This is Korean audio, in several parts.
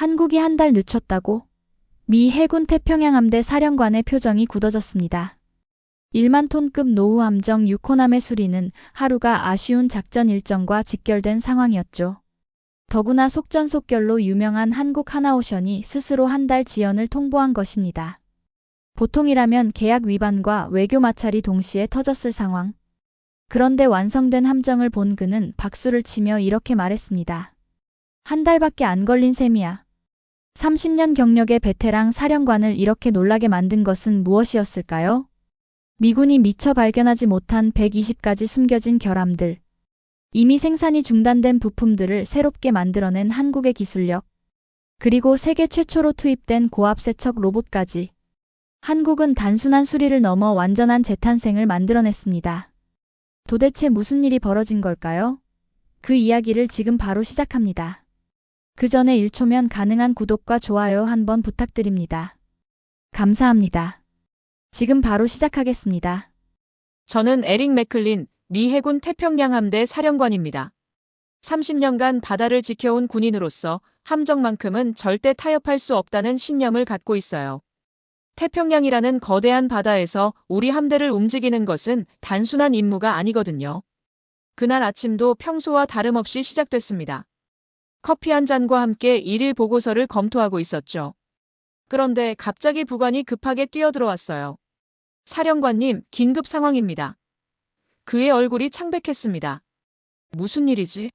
한국이 한 달 늦췄다고? 미 해군 태평양 함대 사령관의 표정이 굳어졌습니다. 1만 톤급 노후 함정 6호남의 수리는 하루가 아쉬운 작전 일정과 직결된 상황이었죠. 더구나 속전속결로 유명한 한국 하나오션이 스스로 한 달 지연을 통보한 것입니다. 보통이라면 계약 위반과 외교 마찰이 동시에 터졌을 상황. 그런데 완성된 함정을 본 그는 박수를 치며 이렇게 말했습니다. 한 달밖에 안 걸린 셈이야. 30년 경력의 베테랑 사령관을 이렇게 놀라게 만든 것은 무엇이었을까요? 미군이 미처 발견하지 못한 120가지 숨겨진 결함들. 이미 생산이 중단된 부품들을 새롭게 만들어낸 한국의 기술력. 그리고 세계 최초로 투입된 고압 세척 로봇까지. 한국은 단순한 수리를 넘어 완전한 재탄생을 만들어냈습니다. 도대체 무슨 일이 벌어진 걸까요? 그 이야기를 지금 바로 시작합니다. 그 전에 1초면 가능한 구독과 좋아요 한번 부탁드립니다. 감사합니다. 지금 바로 시작하겠습니다. 저는 에릭 맥클린, 미 해군 태평양 함대 사령관입니다. 30년간 바다를 지켜온 군인으로서 함정만큼은 절대 타협할 수 없다는 신념을 갖고 있어요. 태평양이라는 거대한 바다에서 우리 함대를 움직이는 것은 단순한 임무가 아니거든요. 그날 아침도 평소와 다름없이 시작됐습니다. 커피 한 잔과 함께 일일 보고서를 검토하고 있었죠. 그런데 갑자기 부관이 급하게 뛰어들어왔어요. 사령관님, 긴급 상황입니다. 그의 얼굴이 창백했습니다. 무슨 일이지?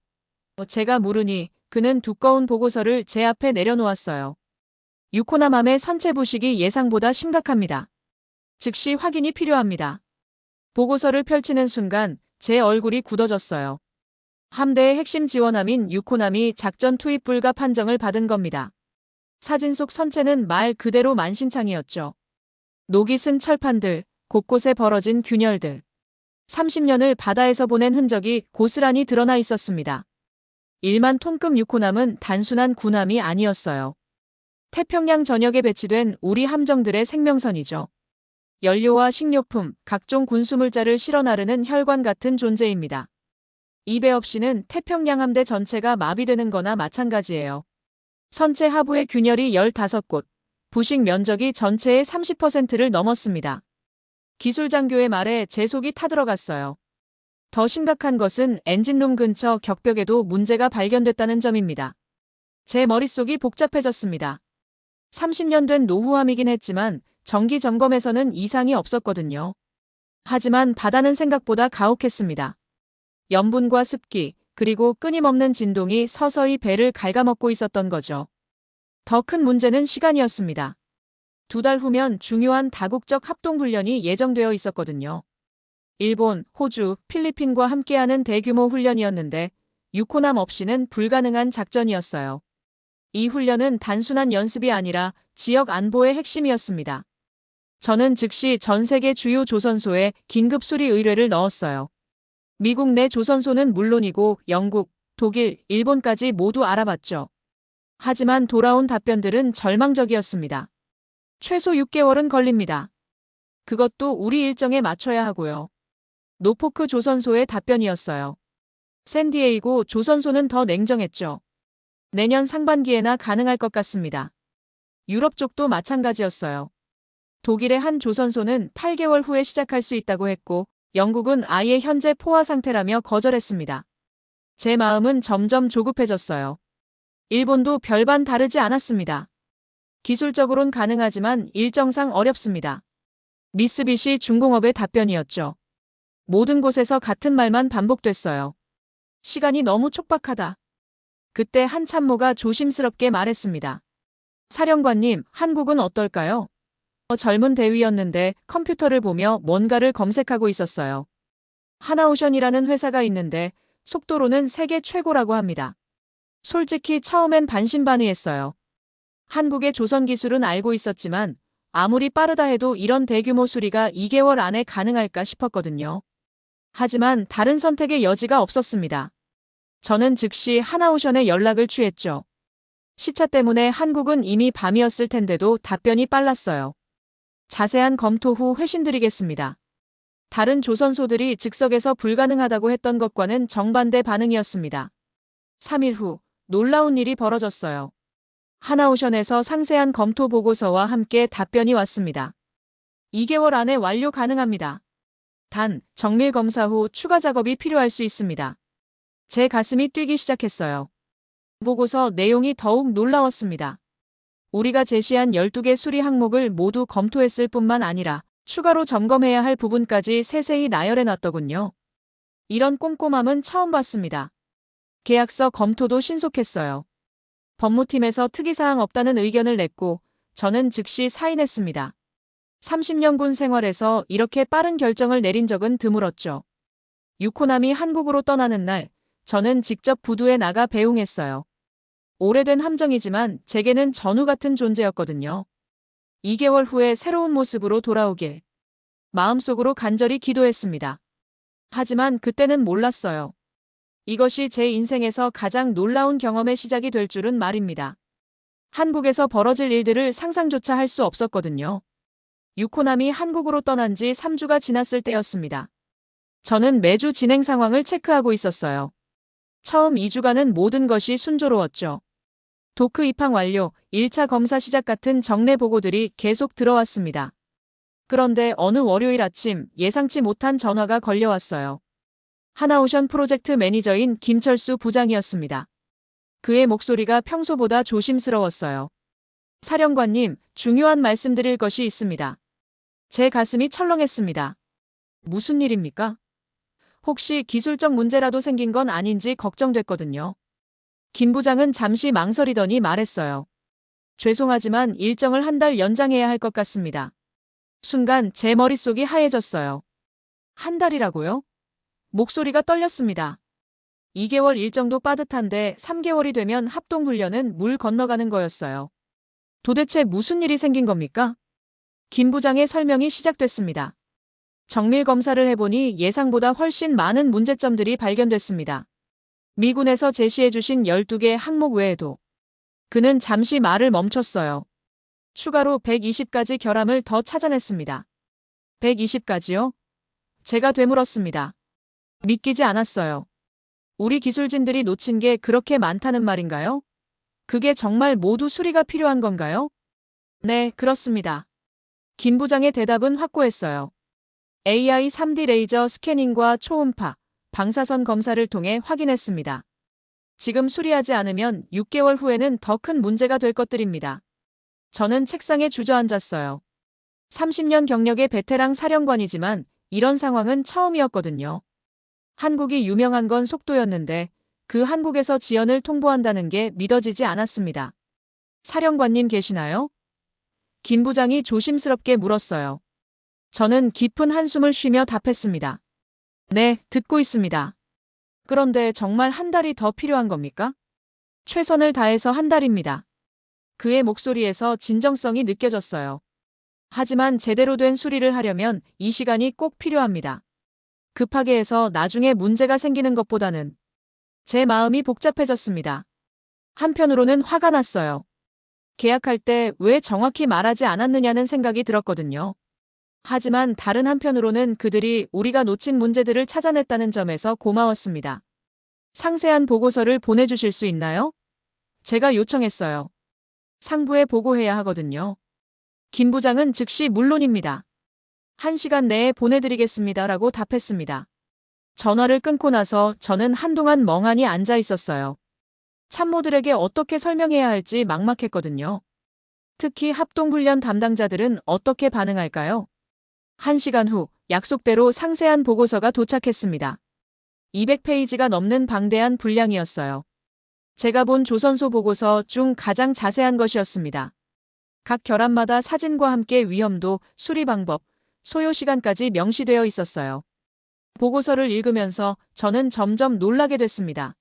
제가 물으니 그는 두꺼운 보고서를 제 앞에 내려놓았어요. 6호남함의 선체 부식이 예상보다 심각합니다. 즉시 확인이 필요합니다. 보고서를 펼치는 순간 제 얼굴이 굳어졌어요. 함대의 핵심 지원함인 6호남이 작전 투입 불가 판정을 받은 겁니다. 사진 속 선체는 말 그대로 만신창이었죠. 녹이 쓴 철판들, 곳곳에 벌어진 균열들. 30년을 바다에서 보낸 흔적이 고스란히 드러나 있었습니다. 1만 톤급 6호남은 단순한 군함이 아니었어요. 태평양 전역에 배치된 우리 함정들의 생명선이죠. 연료와 식료품, 각종 군수물자를 실어 나르는 혈관 같은 존재입니다. 이 배 없이는 태평양 함대 전체가 마비되는 거나 마찬가지예요. 선체 하부의 균열이 15곳, 부식 면적이 전체의 30%를 넘었습니다. 기술 장교의 말에 제 속이 타들어갔어요. 더 심각한 것은 엔진룸 근처 격벽에도 문제가 발견됐다는 점입니다. 제 머릿속이 복잡해졌습니다. 30년 된 노후함이긴 했지만 정기 점검에서는 이상이 없었거든요. 하지만 바다는 생각보다 가혹했습니다. 염분과 습기, 그리고 끊임없는 진동이 서서히 배를 갉아먹고 있었던 거죠. 더 큰 문제는 시간이었습니다. 2달 후면 중요한 다국적 합동훈련이 예정되어 있었거든요. 일본, 호주, 필리핀과 함께하는 대규모 훈련이었는데 6호남 없이는 불가능한 작전이었어요. 이 훈련은 단순한 연습이 아니라 지역 안보의 핵심이었습니다. 저는 즉시 전 세계 주요 조선소에 긴급 수리 의뢰를 넣었어요. 미국 내 조선소는 물론이고 영국, 독일, 일본까지 모두 알아봤죠. 하지만 돌아온 답변들은 절망적이었습니다. 최소 6개월은 걸립니다. 그것도 우리 일정에 맞춰야 하고요. 노포크 조선소의 답변이었어요. 샌디에이고 조선소는 더 냉정했죠. 내년 상반기에나 가능할 것 같습니다. 유럽 쪽도 마찬가지였어요. 독일의 한 조선소는 8개월 후에 시작할 수 있다고 했고 영국은 아예 현재 포화 상태라며 거절했습니다. 제 마음은 점점 조급해졌어요. 일본도 별반 다르지 않았습니다. 기술적으론 가능하지만 일정상 어렵습니다. 미쓰비시 중공업의 답변이었죠. 모든 곳에서 같은 말만 반복됐어요. 시간이 너무 촉박하다. 그때 한 참모가 조심스럽게 말했습니다. 사령관님, 한국은 어떨까요? 젊은 대위였는데 컴퓨터를 보며 뭔가를 검색하고 있었어요. 하나오션이라는 회사가 있는데 속도로는 세계 최고라고 합니다. 솔직히 처음엔 반신반의했어요. 한국의 조선 기술은 알고 있었지만 아무리 빠르다 해도 이런 대규모 수리가 2개월 안에 가능할까 싶었거든요. 하지만 다른 선택의 여지가 없었습니다. 저는 즉시 하나오션에 연락을 취했죠. 시차 때문에 한국은 이미 밤이었을 텐데도 답변이 빨랐어요. 자세한 검토 후 회신드리겠습니다. 다른 조선소들이 즉석에서 불가능하다고 했던 것과는 정반대 반응이었습니다. 3일 후 놀라운 일이 벌어졌어요. 하나오션에서 상세한 검토 보고서와 함께 답변이 왔습니다. 2개월 안에 완료 가능합니다. 단, 정밀 검사 후 추가 작업이 필요할 수 있습니다. 제 가슴이 뛰기 시작했어요. 보고서 내용이 더욱 놀라웠습니다. 우리가 제시한 12개 수리 항목을 모두 검토했을 뿐만 아니라 추가로 점검해야 할 부분까지 세세히 나열해 놨더군요. 이런 꼼꼼함은 처음 봤습니다. 계약서 검토도 신속했어요. 법무팀에서 특이사항 없다는 의견을 냈고 저는 즉시 사인했습니다. 30년 군 생활에서 이렇게 빠른 결정을 내린 적은 드물었죠. 유코남이 한국으로 떠나는 날, 저는 직접 부두에 나가 배웅했어요. 오래된 함정이지만 제게는 전우 같은 존재였거든요. 2개월 후에 새로운 모습으로 돌아오길 마음속으로 간절히 기도했습니다. 하지만 그때는 몰랐어요. 이것이 제 인생에서 가장 놀라운 경험의 시작이 될 줄은 말입니다. 한국에서 벌어질 일들을 상상조차 할 수 없었거든요. 유코남이 한국으로 떠난 지 3주가 지났을 때였습니다. 저는 매주 진행 상황을 체크하고 있었어요. 처음 2주간은 모든 것이 순조로웠죠. 도크 입항 완료, 1차 검사 시작 같은 정례 보고들이 계속 들어왔습니다. 그런데 어느 월요일 아침 예상치 못한 전화가 걸려왔어요. 하나오션 프로젝트 매니저인 김철수 부장이었습니다. 그의 목소리가 평소보다 조심스러웠어요. 사령관님, 중요한 말씀드릴 것이 있습니다. 제 가슴이 철렁했습니다. 무슨 일입니까? 혹시 기술적 문제라도 생긴 건 아닌지 걱정됐거든요. 김 부장은 잠시 망설이더니 말했어요. 죄송하지만 일정을 한 달 연장해야 할 것 같습니다. 순간 제 머릿속이 하얘졌어요. 한 달이라고요? 목소리가 떨렸습니다. 2개월 일정도 빠듯한데 3개월이 되면 합동훈련은 물 건너가는 거였어요. 도대체 무슨 일이 생긴 겁니까? 김 부장의 설명이 시작됐습니다. 정밀 검사를 해보니 예상보다 훨씬 많은 문제점들이 발견됐습니다. 미군에서 제시해주신 12개 항목 외에도 그는 잠시 말을 멈췄어요. 추가로 120가지 결함을 더 찾아냈습니다. 120가지요? 제가 되물었습니다. 믿기지 않았어요. 우리 기술진들이 놓친 게 그렇게 많다는 말인가요? 그게 정말 모두 수리가 필요한 건가요? 네, 그렇습니다. 김 부장의 대답은 확고했어요. AI 3D 레이저 스캐닝과 초음파, 방사선 검사를 통해 확인했습니다. 지금 수리하지 않으면 6개월 후에는 더 큰 문제가 될 것들입니다. 저는 책상에 주저앉았어요. 30년 경력의 베테랑 사령관이지만 이런 상황은 처음이었거든요. 한국이 유명한 건 속도였는데 그 한국에서 지연을 통보한다는 게 믿어지지 않았습니다. 사령관님 계시나요? 김 부장이 조심스럽게 물었어요. 저는 깊은 한숨을 쉬며 답했습니다. 네, 듣고 있습니다. 그런데 정말 한 달이 더 필요한 겁니까? 최선을 다해서 한 달입니다. 그의 목소리에서 진정성이 느껴졌어요. 하지만 제대로 된 수리를 하려면 이 시간이 꼭 필요합니다. 급하게 해서 나중에 문제가 생기는 것보다는 제 마음이 복잡해졌습니다. 한편으로는 화가 났어요. 계약할 때 왜 정확히 말하지 않았느냐는 생각이 들었거든요. 하지만 다른 한편으로는 그들이 우리가 놓친 문제들을 찾아냈다는 점에서 고마웠습니다. 상세한 보고서를 보내주실 수 있나요? 제가 요청했어요. 상부에 보고해야 하거든요. 김 부장은 즉시 물론입니다. 1시간 내에 보내드리겠습니다라고 답했습니다. 전화를 끊고 나서 저는 한동안 멍하니 앉아 있었어요. 참모들에게 어떻게 설명해야 할지 막막했거든요. 특히 합동훈련 담당자들은 어떻게 반응할까요? 1시간 후 약속대로 상세한 보고서가 도착했습니다. 200페이지가 넘는 방대한 분량이었어요. 제가 본 조선소 보고서 중 가장 자세한 것이었습니다. 각 결함마다 사진과 함께 위험도, 수리 방법, 소요 시간까지 명시되어 있었어요. 보고서를 읽으면서 저는 점점 놀라게 됐습니다.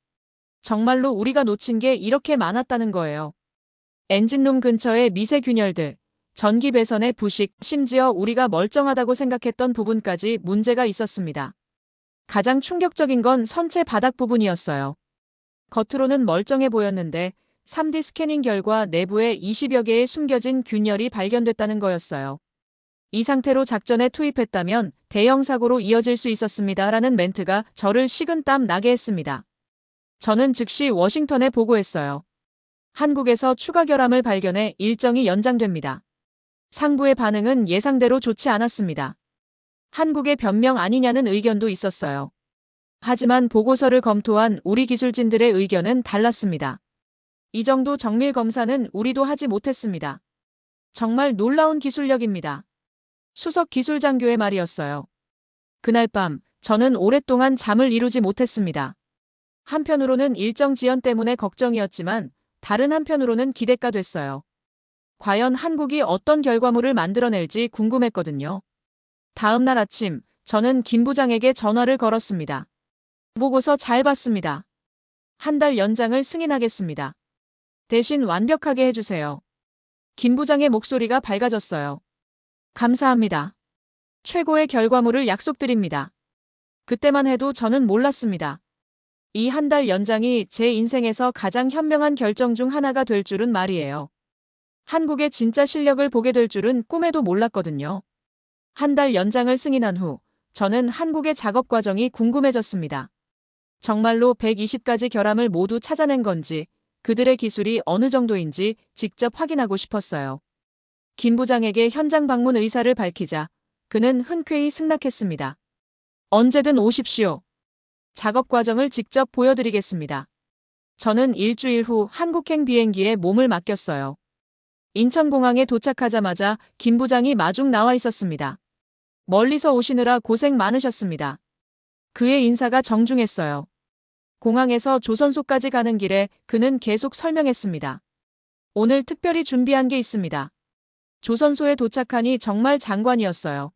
정말로 우리가 놓친 게 이렇게 많았다는 거예요. 엔진룸 근처의 미세 균열들, 전기 배선의 부식, 심지어 우리가 멀쩡하다고 생각했던 부분까지 문제가 있었습니다. 가장 충격적인 건 선체 바닥 부분이었어요. 겉으로는 멀쩡해 보였는데 3D 스캐닝 결과 내부에 20여 개의 숨겨진 균열이 발견됐다는 거였어요. 이 상태로 작전에 투입했다면 대형 사고로 이어질 수 있었습니다라는 멘트가 저를 식은땀 나게 했습니다. 저는 즉시 워싱턴에 보고했어요. 한국에서 추가 결함을 발견해 일정이 연장됩니다. 상부의 반응은 예상대로 좋지 않았습니다. 한국의 변명 아니냐는 의견도 있었어요. 하지만 보고서를 검토한 우리 기술진들의 의견은 달랐습니다. 이 정도 정밀 검사는 우리도 하지 못했습니다. 정말 놀라운 기술력입니다. 수석 기술장교의 말이었어요. 그날 밤 저는 오랫동안 잠을 이루지 못했습니다. 한편으로는 일정 지연 때문에 걱정이었지만 다른 한편으로는 기대가 됐어요. 과연 한국이 어떤 결과물을 만들어낼지 궁금했거든요. 다음 날 아침 저는 김 부장에게 전화를 걸었습니다. 보고서 잘 봤습니다. 한 달 연장을 승인하겠습니다. 대신 완벽하게 해주세요. 김 부장의 목소리가 밝아졌어요. 감사합니다. 최고의 결과물을 약속드립니다. 그때만 해도 저는 몰랐습니다. 이 한 달 연장이 제 인생에서 가장 현명한 결정 중 하나가 될 줄은 말이에요. 한국의 진짜 실력을 보게 될 줄은 꿈에도 몰랐거든요. 한 달 연장을 승인한 후 저는 한국의 작업 과정이 궁금해졌습니다. 정말로 120가지 결함을 모두 찾아낸 건지 그들의 기술이 어느 정도인지 직접 확인하고 싶었어요. 김 부장에게 현장 방문 의사를 밝히자 그는 흔쾌히 승낙했습니다. 언제든 오십시오. 작업 과정을 직접 보여드리겠습니다. 저는 일주일 후 한국행 비행기에 몸을 맡겼어요. 인천공항에 도착하자마자 김 부장이 마중 나와 있었습니다. 멀리서 오시느라 고생 많으셨습니다. 그의 인사가 정중했어요. 공항에서 조선소까지 가는 길에 그는 계속 설명했습니다. 오늘 특별히 준비한 게 있습니다. 조선소에 도착하니 정말 장관이었어요.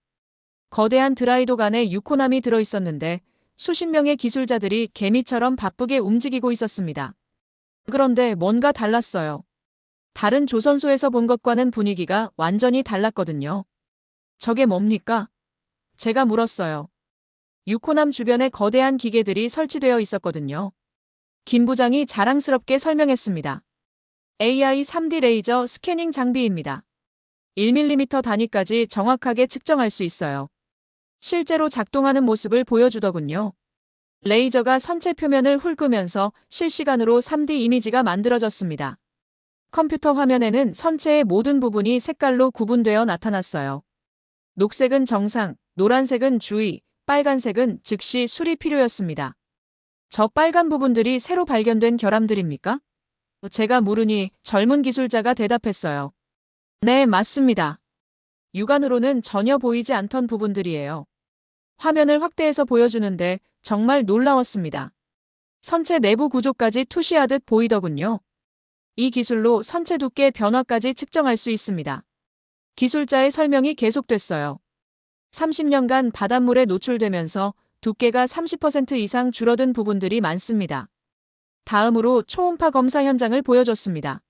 거대한 드라이독 안에 유코남이 들어있었는데 수십 명의 기술자들이 개미처럼 바쁘게 움직이고 있었습니다. 그런데 뭔가 달랐어요. 다른 조선소에서 본 것과는 분위기가 완전히 달랐거든요. 저게 뭡니까? 제가 물었어요. 유코남 주변에 거대한 기계들이 설치되어 있었거든요. 김 부장이 자랑스럽게 설명했습니다. AI 3D 레이저 스캐닝 장비입니다. 1mm 단위까지 정확하게 측정할 수 있어요. 실제로 작동하는 모습을 보여주더군요. 레이저가 선체 표면을 훑으면서 실시간으로 3D 이미지가 만들어졌습니다. 컴퓨터 화면에는 선체의 모든 부분이 색깔로 구분되어 나타났어요. 녹색은 정상, 노란색은 주의, 빨간색은 즉시 수리 필요였습니다. 저 빨간 부분들이 새로 발견된 결함들입니까? 제가 물으니 젊은 기술자가 대답했어요. 네, 맞습니다. 육안으로는 전혀 보이지 않던 부분들이에요. 화면을 확대해서 보여주는데 정말 놀라웠습니다. 선체 내부 구조까지 투시하듯 보이더군요. 이 기술로 선체 두께 변화까지 측정할 수 있습니다. 기술자의 설명이 계속됐어요. 30년간 바닷물에 노출되면서 두께가 30% 이상 줄어든 부분들이 많습니다. 다음으로 초음파 검사 현장을 보여줬습니다.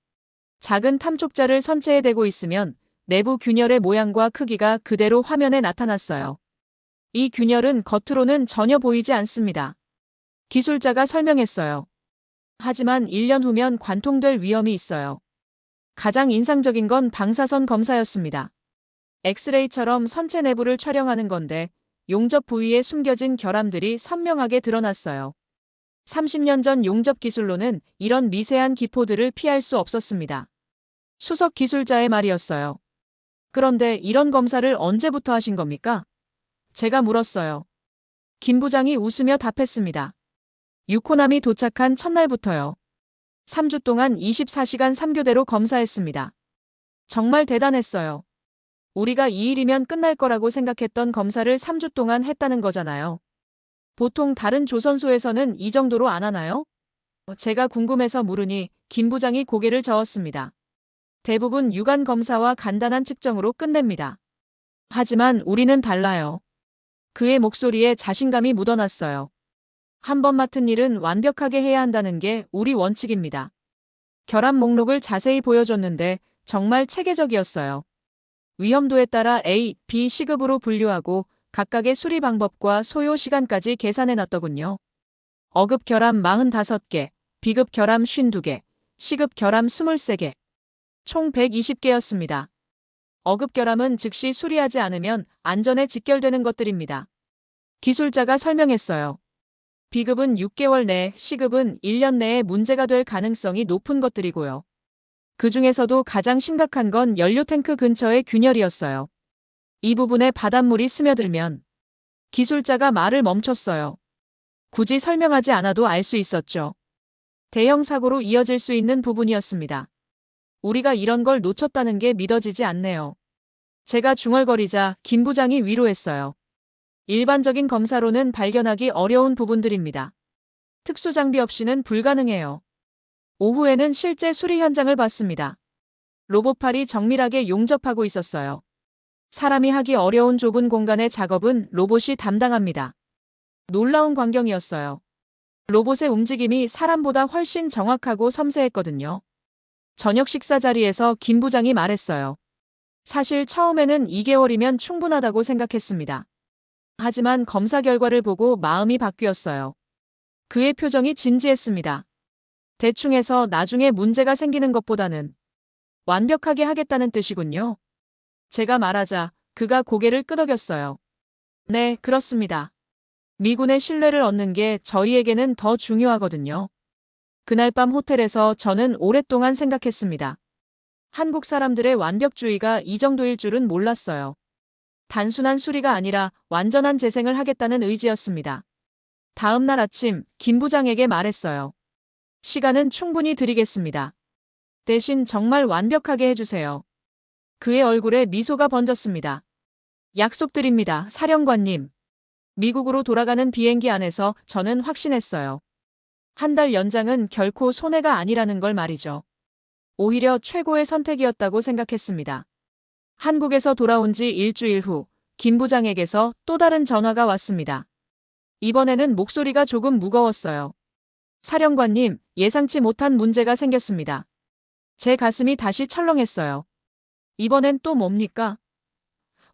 작은 탐촉자를 선체에 대고 있으면 내부 균열의 모양과 크기가 그대로 화면에 나타났어요. 이 균열은 겉으로는 전혀 보이지 않습니다. 기술자가 설명했어요. 하지만 1년 후면 관통될 위험이 있어요. 가장 인상적인 건 방사선 검사였습니다. 엑스레이처럼 선체 내부를 촬영하는 건데 용접 부위에 숨겨진 결함들이 선명하게 드러났어요. 30년 전 용접 기술로는 이런 미세한 기포들을 피할 수 없었습니다. 수석 기술자의 말이었어요. 그런데 이런 검사를 언제부터 하신 겁니까? 제가 물었어요. 김 부장이 웃으며 답했습니다. 유코남이 도착한 첫날부터요. 3주 동안 24시간 3교대로 검사했습니다. 정말 대단했어요. 우리가 2일이면 끝날 거라고 생각했던 검사를 3주 동안 했다는 거잖아요. 보통 다른 조선소에서는 이 정도로 안 하나요? 제가 궁금해서 물으니 김 부장이 고개를 저었습니다. 대부분 육안 검사와 간단한 측정으로 끝냅니다. 하지만 우리는 달라요. 그의 목소리에 자신감이 묻어났어요. 한 번 맡은 일은 완벽하게 해야 한다는 게 우리 원칙입니다. 결함 목록을 자세히 보여줬는데 정말 체계적이었어요. 위험도에 따라 A, B 시급으로 분류하고 각각의 수리 방법과 소요 시간까지 계산해놨더군요. 어급 결함 45개, B급 결함 52개, C급 결함 23개. 총 120개였습니다. 어급 결함은 즉시 수리하지 않으면 안전에 직결되는 것들입니다. 기술자가 설명했어요. B급은 6개월 내, C급은 1년 내에 문제가 될 가능성이 높은 것들이고요. 그 중에서도 가장 심각한 건 연료 탱크 근처의 균열이었어요. 이 부분에 바닷물이 스며들면 기술자가 말을 멈췄어요. 굳이 설명하지 않아도 알 수 있었죠. 대형 사고로 이어질 수 있는 부분이었습니다. 우리가 이런 걸 놓쳤다는 게 믿어지지 않네요. 제가 중얼거리자 김 부장이 위로했어요. 일반적인 검사로는 발견하기 어려운 부분들입니다. 특수 장비 없이는 불가능해요. 오후에는 실제 수리 현장을 봤습니다. 로봇팔이 정밀하게 용접하고 있었어요. 사람이 하기 어려운 좁은 공간의 작업은 로봇이 담당합니다. 놀라운 광경이었어요. 로봇의 움직임이 사람보다 훨씬 정확하고 섬세했거든요. 저녁 식사 자리에서 김 부장이 말했어요. 사실 처음에는 2개월이면 충분하다고 생각했습니다. 하지만 검사 결과를 보고 마음이 바뀌었어요. 그의 표정이 진지했습니다. 대충 해서 나중에 문제가 생기는 것보다는 완벽하게 하겠다는 뜻이군요. 제가 말하자 그가 고개를 끄덕였어요. 네, 그렇습니다. 미군의 신뢰를 얻는 게 저희에게는 더 중요하거든요. 그날 밤 호텔에서 저는 오랫동안 생각했습니다. 한국 사람들의 완벽주의가 이 정도일 줄은 몰랐어요. 단순한 수리가 아니라 완전한 재생을 하겠다는 의지였습니다. 다음 날 아침 김 부장에게 말했어요. 시간은 충분히 드리겠습니다. 대신 정말 완벽하게 해주세요. 그의 얼굴에 미소가 번졌습니다. 약속드립니다, 사령관님. 미국으로 돌아가는 비행기 안에서 저는 확신했어요. 한 달 연장은 결코 손해가 아니라는 걸 말이죠. 오히려 최고의 선택이었다고 생각했습니다. 한국에서 돌아온 지 일주일 후, 김 부장에게서 또 다른 전화가 왔습니다. 이번에는 목소리가 조금 무거웠어요. 사령관님, 예상치 못한 문제가 생겼습니다. 제 가슴이 다시 철렁했어요. 이번엔 또 뭡니까?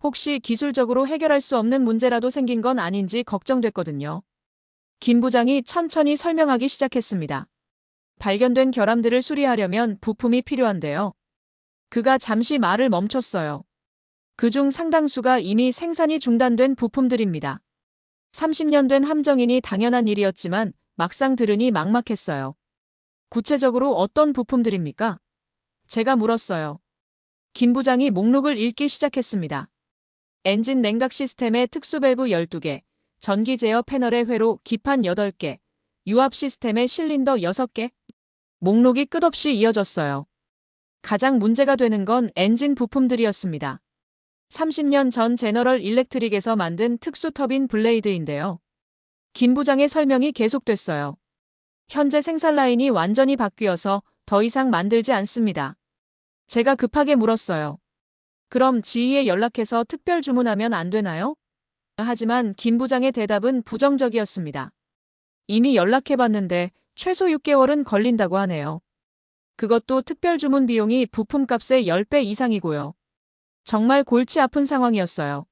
혹시 기술적으로 해결할 수 없는 문제라도 생긴 건 아닌지 걱정됐거든요. 김 부장이 천천히 설명하기 시작했습니다. 발견된 결함들을 수리하려면 부품이 필요한데요. 그가 잠시 말을 멈췄어요. 그중 상당수가 이미 생산이 중단된 부품들입니다. 30년 된 함정이니 당연한 일이었지만 막상 들으니 막막했어요. 구체적으로 어떤 부품들입니까? 제가 물었어요. 김 부장이 목록을 읽기 시작했습니다. 엔진 냉각 시스템의 특수 밸브 12개, 전기 제어 패널의 회로 기판 8개, 유압 시스템의 실린더 6개. 목록이 끝없이 이어졌어요. 가장 문제가 되는 건 엔진 부품들이었습니다. 30년 전 제너럴 일렉트릭에서 만든 특수 터빈 블레이드인데요. 김 부장의 설명이 계속됐어요. 현재 생산 라인이 완전히 바뀌어서 더 이상 만들지 않습니다. 제가 급하게 물었어요. 그럼 지휘에 연락해서 특별 주문하면 안 되나요? 하지만 김 부장의 대답은 부정적이었습니다. 이미 연락해봤는데 최소 6개월은 걸린다고 하네요. 그것도 특별 주문 비용이 부품값의 10배 이상이고요. 정말 골치 아픈 상황이었어요.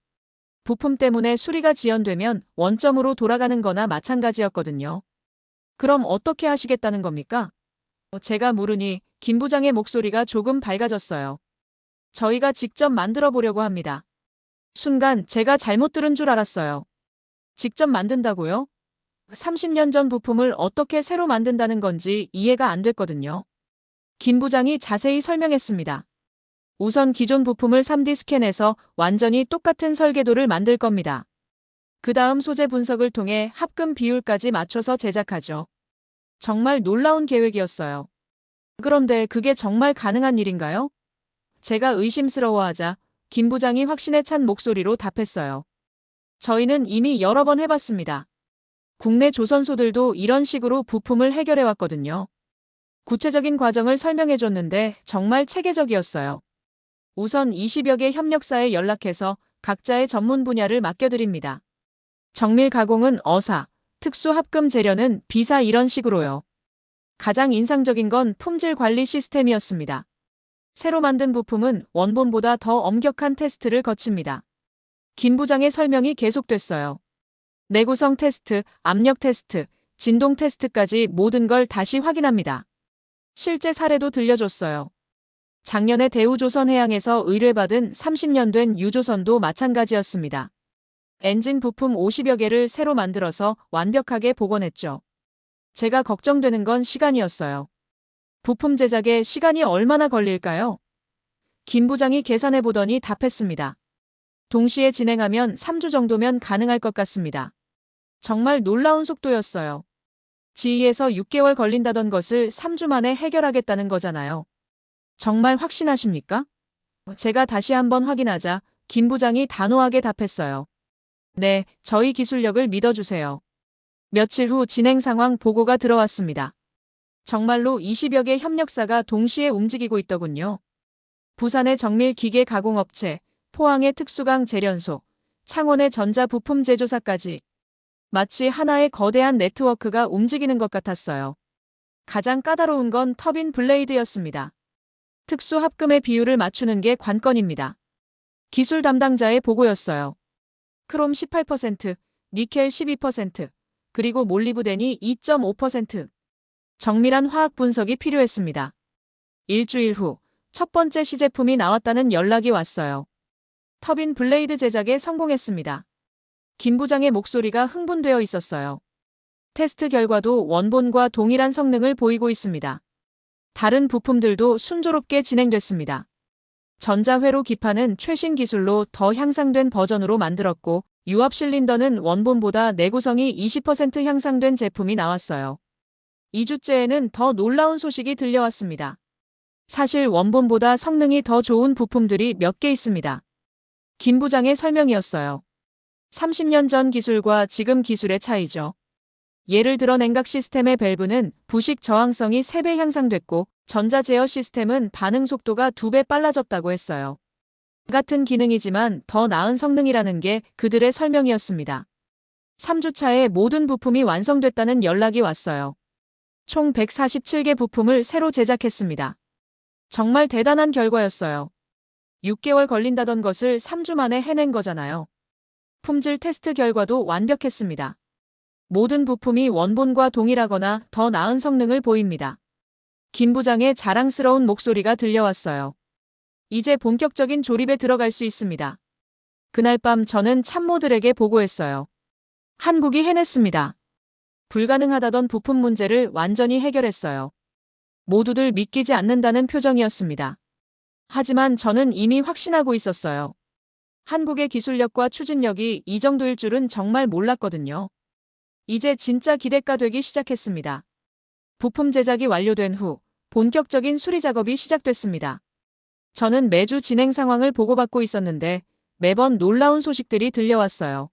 부품 때문에 수리가 지연되면 원점으로 돌아가는 거나 마찬가지였거든요. 그럼 어떻게 하시겠다는 겁니까? 제가 물으니 김 부장의 목소리가 조금 밝아졌어요. 저희가 직접 만들어 보려고 합니다. 순간 제가 잘못 들은 줄 알았어요. 직접 만든다고요? 30년 전 부품을 어떻게 새로 만든다는 건지 이해가 안 됐거든요. 김 부장이 자세히 설명했습니다. 우선 기존 부품을 3D 스캔해서 완전히 똑같은 설계도를 만들 겁니다. 그 다음 소재 분석을 통해 합금 비율까지 맞춰서 제작하죠. 정말 놀라운 계획이었어요. 그런데 그게 정말 가능한 일인가요? 제가 의심스러워하자 김 부장이 확신에 찬 목소리로 답했어요. 저희는 이미 여러 번 해봤습니다. 국내 조선소들도 이런 식으로 부품을 해결해왔거든요. 구체적인 과정을 설명해줬는데 정말 체계적이었어요. 우선 20여 개 협력사에 연락해서 각자의 전문 분야를 맡겨드립니다. 정밀 가공은 어사, 특수 합금 재련은 비사 이런 식으로요. 가장 인상적인 건 품질 관리 시스템이었습니다. 새로 만든 부품은 원본보다 더 엄격한 테스트를 거칩니다. 김 부장의 설명이 계속됐어요. 내구성 테스트, 압력 테스트, 진동 테스트까지 모든 걸 다시 확인합니다. 실제 사례도 들려줬어요. 작년에 대우조선해양에서 의뢰받은 30년 된 유조선도 마찬가지였습니다. 엔진 부품 50여 개를 새로 만들어서 완벽하게 복원했죠. 제가 걱정되는 건 시간이었어요. 부품 제작에 시간이 얼마나 걸릴까요? 김 부장이 계산해 보더니 답했습니다. 동시에 진행하면 3주 정도면 가능할 것 같습니다. 정말 놀라운 속도였어요. 지휘에서 6개월 걸린다던 것을 3주 만에 해결하겠다는 거잖아요. 정말 확신하십니까? 제가 다시 한번 확인하자 김 부장이 단호하게 답했어요. 네, 저희 기술력을 믿어주세요. 며칠 후 진행 상황 보고가 들어왔습니다. 정말로 20여 개 협력사가 동시에 움직이고 있더군요. 부산의 정밀 기계 가공업체, 포항의 특수강 재련소, 창원의 전자부품 제조사까지 마치 하나의 거대한 네트워크가 움직이는 것 같았어요. 가장 까다로운 건 터빈 블레이드였습니다. 특수 합금의 비율을 맞추는 게 관건입니다. 기술 담당자의 보고였어요. 크롬 18%, 니켈 12%, 그리고 몰리브덴이 2.5%. 정밀한 화학 분석이 필요했습니다. 일주일 후 첫 번째 시제품이 나왔다는 연락이 왔어요. 터빈 블레이드 제작에 성공했습니다. 김 부장의 목소리가 흥분되어 있었어요. 테스트 결과도 원본과 동일한 성능을 보이고 있습니다. 다른 부품들도 순조롭게 진행됐습니다. 전자회로 기판은 최신 기술로 더 향상된 버전으로 만들었고 유압 실린더는 원본보다 내구성이 20% 향상된 제품이 나왔어요. 2주째에는 더 놀라운 소식이 들려왔습니다. 사실 원본보다 성능이 더 좋은 부품들이 몇 개 있습니다. 김 부장의 설명이었어요. 30년 전 기술과 지금 기술의 차이죠. 예를 들어 냉각 시스템의 밸브는 부식 저항성이 3배 향상됐고 전자 제어 시스템은 반응 속도가 2배 빨라졌다고 했어요. 같은 기능이지만 더 나은 성능이라는 게 그들의 설명이었습니다. 3주 차에 모든 부품이 완성됐다는 연락이 왔어요. 총 147개 부품을 새로 제작했습니다. 정말 대단한 결과였어요. 6개월 걸린다던 것을 3주 만에 해낸 거잖아요. 품질 테스트 결과도 완벽했습니다. 모든 부품이 원본과 동일하거나 더 나은 성능을 보입니다. 김 부장의 자랑스러운 목소리가 들려왔어요. 이제 본격적인 조립에 들어갈 수 있습니다. 그날 밤 저는 참모들에게 보고했어요. 한국이 해냈습니다. 불가능하다던 부품 문제를 완전히 해결했어요. 모두들 믿기지 않는다는 표정이었습니다. 하지만 저는 이미 확신하고 있었어요. 한국의 기술력과 추진력이 이 정도일 줄은 정말 몰랐거든요. 이제 진짜 기대가 되기 시작했습니다. 부품 제작이 완료된 후 본격적인 수리 작업이 시작됐습니다. 저는 매주 진행 상황을 보고받고 있었는데 매번 놀라운 소식들이 들려왔어요.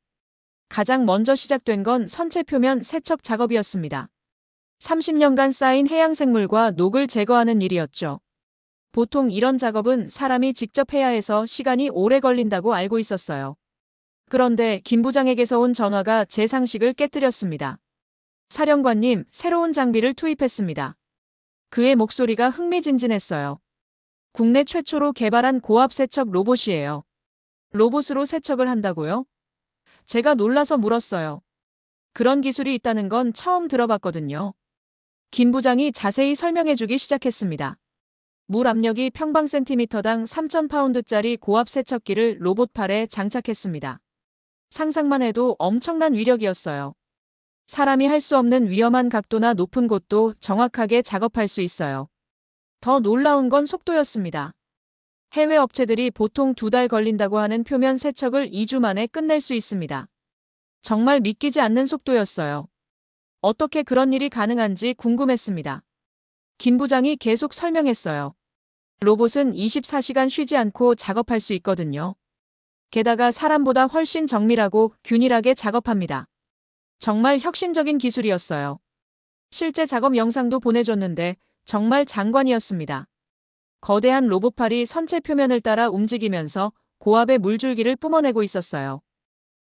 가장 먼저 시작된 건 선체 표면 세척 작업이었습니다. 30년간 쌓인 해양생물과 녹을 제거하는 일이었죠. 보통 이런 작업은 사람이 직접 해야 해서 시간이 오래 걸린다고 알고 있었어요. 그런데 김 부장에게서 온 전화가 제 상식을 깨뜨렸습니다. 사령관님, 새로운 장비를 투입했습니다. 그의 목소리가 흥미진진했어요. 국내 최초로 개발한 고압 세척 로봇이에요. 로봇으로 세척을 한다고요? 제가 놀라서 물었어요. 그런 기술이 있다는 건 처음 들어봤거든요. 김 부장이 자세히 설명해주기 시작했습니다. 물 압력이 평방 센티미터당 3,000파운드짜리 고압 세척기를 로봇팔에 장착했습니다. 상상만 해도 엄청난 위력이었어요. 사람이 할 수 없는 위험한 각도나 높은 곳도 정확하게 작업할 수 있어요. 더 놀라운 건 속도였습니다. 해외 업체들이 보통 2달 걸린다고 하는 표면 세척을 2주 만에 끝낼 수 있습니다. 정말 믿기지 않는 속도였어요. 어떻게 그런 일이 가능한지 궁금했습니다. 김 부장이 계속 설명했어요. 로봇은 24시간 쉬지 않고 작업할 수 있거든요. 게다가 사람보다 훨씬 정밀하고 균일하게 작업합니다. 정말 혁신적인 기술이었어요. 실제 작업 영상도 보내줬는데 정말 장관이었습니다. 거대한 로봇팔이 선체 표면을 따라 움직이면서 고압의 물줄기를 뿜어내고 있었어요.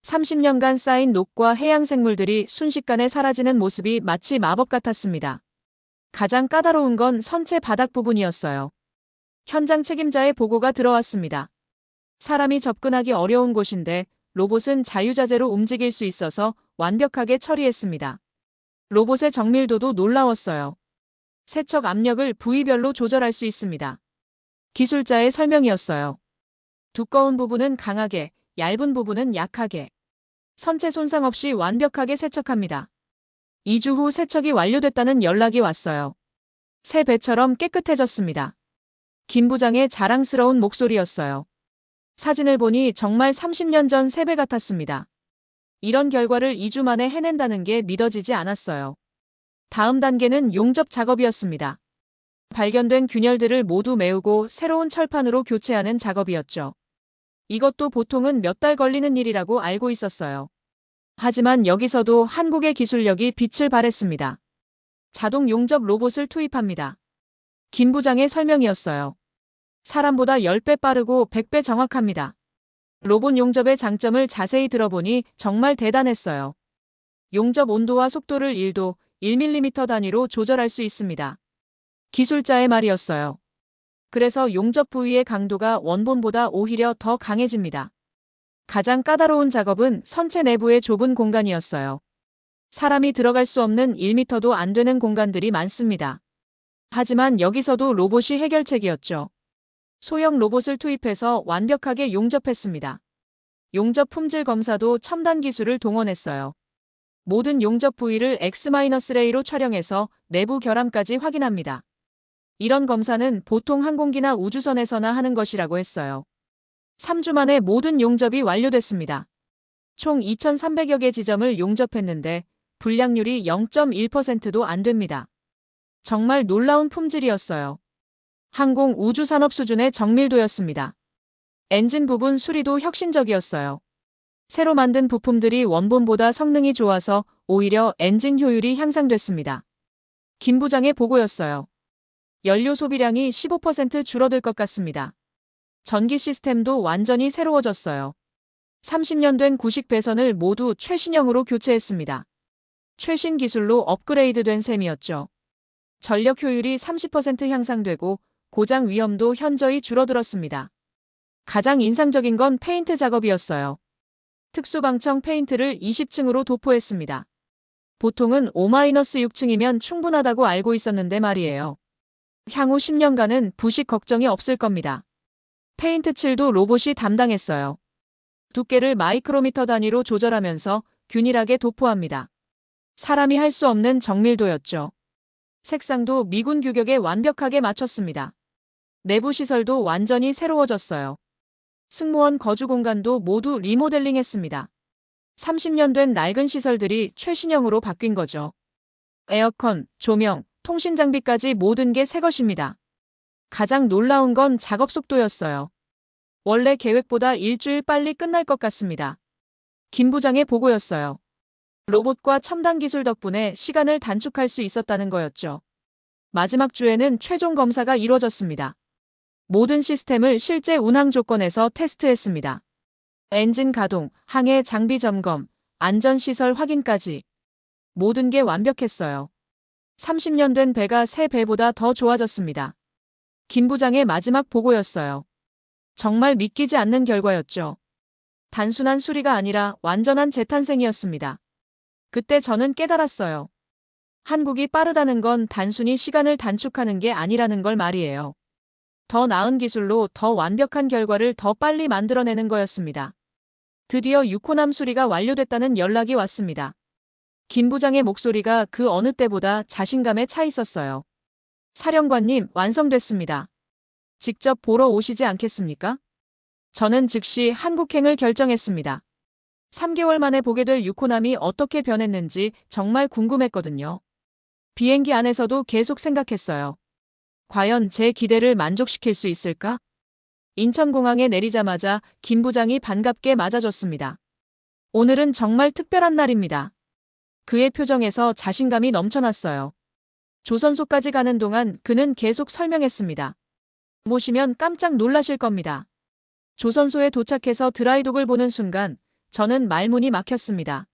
30년간 쌓인 녹과 해양생물들이 순식간에 사라지는 모습이 마치 마법 같았습니다. 가장 까다로운 건 선체 바닥 부분이었어요. 현장 책임자의 보고가 들어왔습니다. 사람이 접근하기 어려운 곳인데 로봇은 자유자재로 움직일 수 있어서 완벽하게 처리했습니다. 로봇의 정밀도도 놀라웠어요. 세척 압력을 부위별로 조절할 수 있습니다. 기술자의 설명이었어요. 두꺼운 부분은 강하게, 얇은 부분은 약하게. 선체 손상 없이 완벽하게 세척합니다. 2주 후 세척이 완료됐다는 연락이 왔어요. 새 배처럼 깨끗해졌습니다. 김 부장의 자랑스러운 목소리였어요. 사진을 보니 정말 30년 전 새 배 같았습니다. 이런 결과를 2주 만에 해낸다는 게 믿어지지 않았어요. 다음 단계는 용접 작업이었습니다. 발견된 균열들을 모두 메우고 새로운 철판으로 교체하는 작업이었죠. 이것도 보통은 몇 달 걸리는 일이라고 알고 있었어요. 하지만 여기서도 한국의 기술력이 빛을 발했습니다. 자동 용접 로봇을 투입합니다. 김 부장의 설명이었어요. 사람보다 10배 빠르고 100배 정확합니다. 로봇 용접의 장점을 자세히 들어보니 정말 대단했어요. 용접 온도와 속도를 1도, 1mm 단위로 조절할 수 있습니다. 기술자의 말이었어요. 그래서 용접 부위의 강도가 원본보다 오히려 더 강해집니다. 가장 까다로운 작업은 선체 내부의 좁은 공간이었어요. 사람이 들어갈 수 없는 1m도 안 되는 공간들이 많습니다. 하지만 여기서도 로봇이 해결책이었죠. 소형 로봇을 투입해서 완벽하게 용접했습니다. 용접 품질 검사도 첨단 기술을 동원했어요. 모든 용접 부위를 X-레이로 촬영해서 내부 결함까지 확인합니다. 이런 검사는 보통 항공기나 우주선에서나 하는 것이라고 했어요. 3주 만에 모든 용접이 완료됐습니다. 총 2,300여 개 지점을 용접했는데 불량률이 0.1%도 안 됩니다. 정말 놀라운 품질이었어요. 항공 우주 산업 수준의 정밀도였습니다. 엔진 부분 수리도 혁신적이었어요. 새로 만든 부품들이 원본보다 성능이 좋아서 오히려 엔진 효율이 향상됐습니다. 김 부장의 보고였어요. 연료 소비량이 15% 줄어들 것 같습니다. 전기 시스템도 완전히 새로워졌어요. 30년 된 구식 배선을 모두 최신형으로 교체했습니다. 최신 기술로 업그레이드된 셈이었죠. 전력 효율이 30% 향상되고 고장 위험도 현저히 줄어들었습니다. 가장 인상적인 건 페인트 작업이었어요. 특수방청 페인트를 20층으로 도포했습니다. 보통은 5-6층이면 충분하다고 알고 있었는데 말이에요. 향후 10년간은 부식 걱정이 없을 겁니다. 페인트 칠도 로봇이 담당했어요. 두께를 마이크로미터 단위로 조절하면서 균일하게 도포합니다. 사람이 할 수 없는 정밀도였죠. 색상도 미군 규격에 완벽하게 맞췄습니다. 내부 시설도 완전히 새로워졌어요. 승무원 거주 공간도 모두 리모델링했습니다. 30년 된 낡은 시설들이 최신형으로 바뀐 거죠. 에어컨, 조명, 통신 장비까지 모든 게 새 것입니다. 가장 놀라운 건 작업 속도였어요. 원래 계획보다 일주일 빨리 끝날 것 같습니다. 김 부장의 보고였어요. 로봇과 첨단 기술 덕분에 시간을 단축할 수 있었다는 거였죠. 마지막 주에는 최종 검사가 이루어졌습니다. 모든 시스템을 실제 운항 조건에서 테스트했습니다. 엔진 가동, 항해 장비 점검, 안전시설 확인까지. 모든 게 완벽했어요. 30년 된 배가 새 배보다 더 좋아졌습니다. 김 부장의 마지막 보고였어요. 정말 믿기지 않는 결과였죠. 단순한 수리가 아니라 완전한 재탄생이었습니다. 그때 저는 깨달았어요. 한국이 빠르다는 건 단순히 시간을 단축하는 게 아니라는 걸 말이에요. 더 나은 기술로 더 완벽한 결과를 더 빨리 만들어내는 거였습니다. 드디어 6호남 수리가 완료됐다는 연락이 왔습니다. 김 부장의 목소리가 그 어느 때보다 자신감에 차 있었어요. 사령관님, 완성됐습니다. 직접 보러 오시지 않겠습니까? 저는 즉시 한국행을 결정했습니다. 3개월 만에 보게 될 6호남이 어떻게 변했는지 정말 궁금했거든요. 비행기 안에서도 계속 생각했어요. 과연 제 기대를 만족시킬 수 있을까? 인천공항에 내리자마자 김 부장이 반갑게 맞아줬습니다. 오늘은 정말 특별한 날입니다. 그의 표정에서 자신감이 넘쳐났어요. 조선소까지 가는 동안 그는 계속 설명했습니다. 모시면 깜짝 놀라실 겁니다. 조선소에 도착해서 드라이독을 보는 순간 저는 말문이 막혔습니다.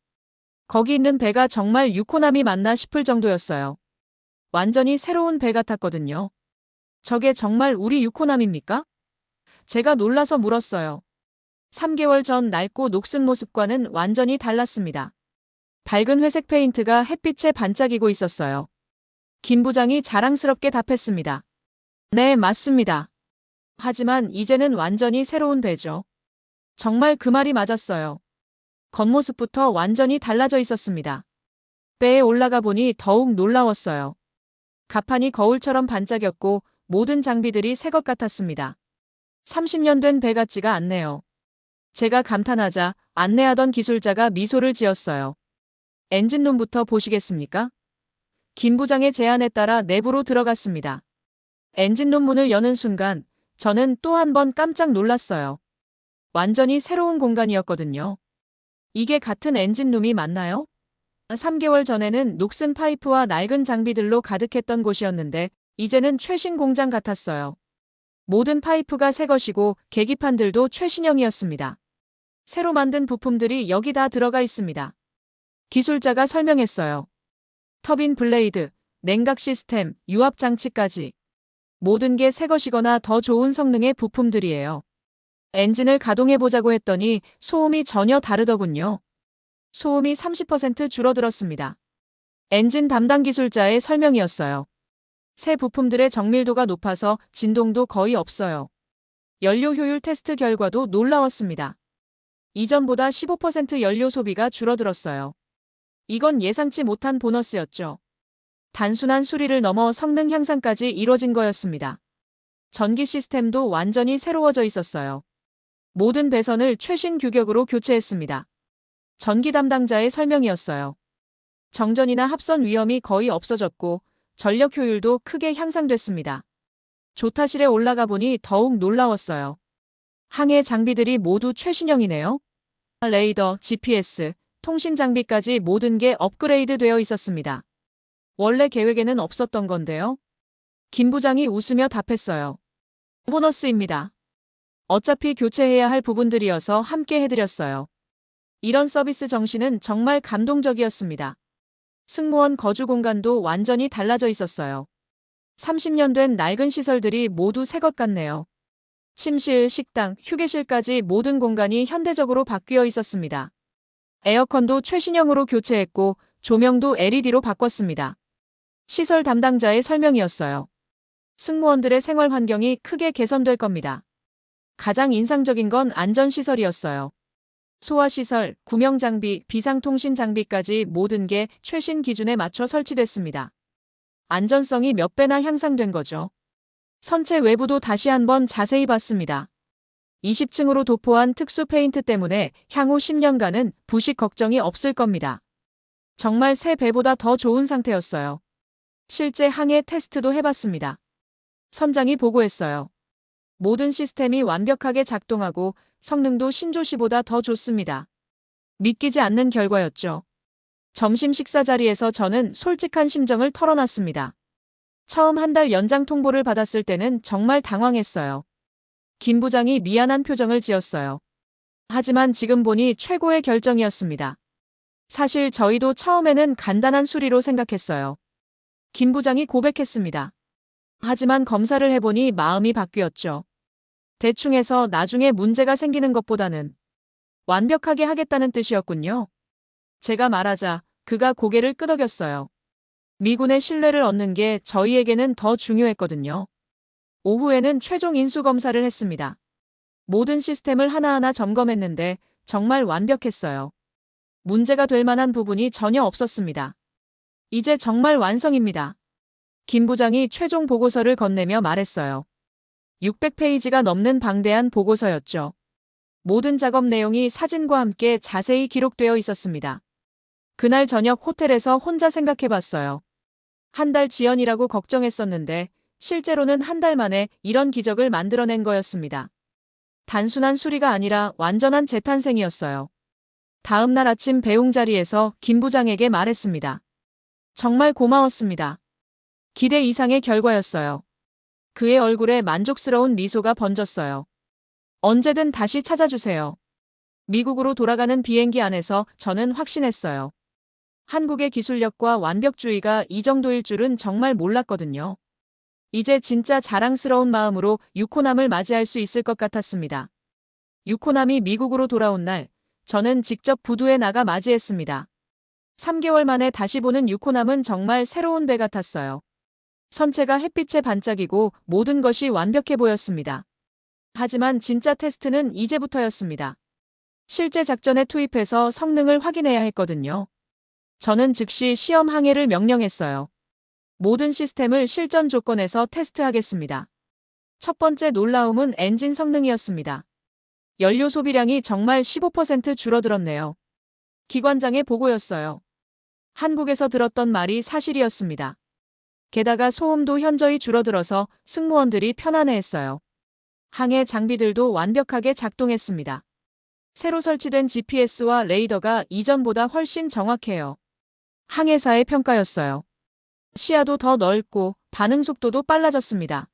거기 있는 배가 정말 6호남이 맞나 싶을 정도였어요. 완전히 새로운 배 같았거든요. 저게 정말 우리 6호남입니까? 제가 놀라서 물었어요. 3개월 전 낡고 녹슨 모습과는 완전히 달랐습니다. 밝은 회색 페인트가 햇빛에 반짝이고 있었어요. 김 부장이 자랑스럽게 답했습니다. 네, 맞습니다. 하지만 이제는 완전히 새로운 배죠. 정말 그 말이 맞았어요. 겉모습부터 완전히 달라져 있었습니다. 배에 올라가 보니 더욱 놀라웠어요. 갑판이 거울처럼 반짝였고 모든 장비들이 새 것 같았습니다. 30년 된 배 같지가 않네요. 제가 감탄하자 안내하던 기술자가 미소를 지었어요. 엔진룸부터 보시겠습니까? 김 부장의 제안에 따라 내부로 들어갔습니다. 엔진룸 문을 여는 순간 저는 또 한 번 깜짝 놀랐어요. 완전히 새로운 공간이었거든요. 이게 같은 엔진룸이 맞나요? 3개월 전에는 녹슨 파이프와 낡은 장비들로 가득했던 곳이었는데 이제는 최신 공장 같았어요. 모든 파이프가 새 것이고 계기판들도 최신형이었습니다. 새로 만든 부품들이 여기 다 들어가 있습니다. 기술자가 설명했어요. 터빈 블레이드, 냉각 시스템, 유압 장치까지. 모든 게 새 것이거나 더 좋은 성능의 부품들이에요. 엔진을 가동해보자고 했더니 소음이 전혀 다르더군요. 소음이 30% 줄어들었습니다. 엔진 담당 기술자의 설명이었어요. 새 부품들의 정밀도가 높아서 진동도 거의 없어요. 연료 효율 테스트 결과도 놀라웠습니다. 이전보다 15% 연료 소비가 줄어들었어요. 이건 예상치 못한 보너스였죠. 단순한 수리를 넘어 성능 향상까지 이뤄진 거였습니다. 전기 시스템도 완전히 새로워져 있었어요. 모든 배선을 최신 규격으로 교체했습니다. 전기 담당자의 설명이었어요. 정전이나 합선 위험이 거의 없어졌고 전력 효율도 크게 향상됐습니다. 조타실에 올라가 보니 더욱 놀라웠어요. 항해 장비들이 모두 최신형이네요. 레이더, GPS, 통신 장비까지 모든 게 업그레이드 되어 있었습니다. 원래 계획에는 없었던 건데요. 김 부장이 웃으며 답했어요. 보너스입니다. 어차피 교체해야 할 부분들이어서 함께 해드렸어요. 이런 서비스 정신은 정말 감동적이었습니다. 승무원 거주 공간도 완전히 달라져 있었어요. 30년 된 낡은 시설들이 모두 새 것 같네요. 침실, 식당, 휴게실까지 모든 공간이 현대적으로 바뀌어 있었습니다. 에어컨도 최신형으로 교체했고 조명도 LED로 바꿨습니다. 시설 담당자의 설명이었어요. 승무원들의 생활 환경이 크게 개선될 겁니다. 가장 인상적인 건 안전시설이었어요. 소화시설, 구명장비, 비상통신 장비까지 모든 게 최신 기준에 맞춰 설치됐습니다. 안전성이 몇 배나 향상된 거죠. 선체 외부도 다시 한번 자세히 봤습니다. 20층으로 도포한 특수 페인트 때문에 향후 10년간은 부식 걱정이 없을 겁니다. 정말 새 배보다 더 좋은 상태였어요. 실제 항해 테스트도 해봤습니다. 선장이 보고했어요. 모든 시스템이 완벽하게 작동하고 성능도 신조시보다 더 좋습니다. 믿기지 않는 결과였죠. 점심 식사 자리에서 저는 솔직한 심정을 털어놨습니다. 처음 한 달 연장 통보를 받았을 때는 정말 당황했어요. 김 부장이 미안한 표정을 지었어요. 하지만 지금 보니 최고의 결정이었습니다. 사실 저희도 처음에는 간단한 수리로 생각했어요. 김 부장이 고백했습니다. 하지만 검사를 해보니 마음이 바뀌었죠. 대충 해서 나중에 문제가 생기는 것보다는 완벽하게 하겠다는 뜻이었군요. 제가 말하자 그가 고개를 끄덕였어요. 미군의 신뢰를 얻는 게 저희에게는 더 중요했거든요. 오후에는 최종 인수검사를 했습니다. 모든 시스템을 하나하나 점검했는데 정말 완벽했어요. 문제가 될 만한 부분이 전혀 없었습니다. 이제 정말 완성입니다. 김 부장이 최종 보고서를 건네며 말했어요. 600페이지가 넘는 방대한 보고서였죠. 모든 작업 내용이 사진과 함께 자세히 기록되어 있었습니다. 그날 저녁 호텔에서 혼자 생각해봤어요. 한 달 지연이라고 걱정했었는데 실제로는 한 달 만에 이런 기적을 만들어낸 거였습니다. 단순한 수리가 아니라 완전한 재탄생이었어요. 다음 날 아침 배웅 자리에서 김 부장에게 말했습니다. 정말 고마웠습니다. 기대 이상의 결과였어요. 그의 얼굴에 만족스러운 미소가 번졌어요. 언제든 다시 찾아주세요. 미국으로 돌아가는 비행기 안에서 저는 확신했어요. 한국의 기술력과 완벽주의가 이 정도일 줄은 정말 몰랐거든요. 이제 진짜 자랑스러운 마음으로 유코남을 맞이할 수 있을 것 같았습니다. 유코남이 미국으로 돌아온 날, 저는 직접 부두에 나가 맞이했습니다. 3개월 만에 다시 보는 유코남은 정말 새로운 배 같았어요. 선체가 햇빛에 반짝이고 모든 것이 완벽해 보였습니다. 하지만 진짜 테스트는 이제부터였습니다. 실제 작전에 투입해서 성능을 확인해야 했거든요. 저는 즉시 시험 항해를 명령했어요. 모든 시스템을 실전 조건에서 테스트하겠습니다. 첫 번째 놀라움은 엔진 성능이었습니다. 연료 소비량이 정말 15% 줄어들었네요. 기관장의 보고였어요. 한국에서 들었던 말이 사실이었습니다. 게다가 소음도 현저히 줄어들어서 승무원들이 편안해했어요. 항해 장비들도 완벽하게 작동했습니다. 새로 설치된 GPS와 레이더가 이전보다 훨씬 정확해요. 항해사의 평가였어요. 시야도 더 넓고 반응 속도도 빨라졌습니다.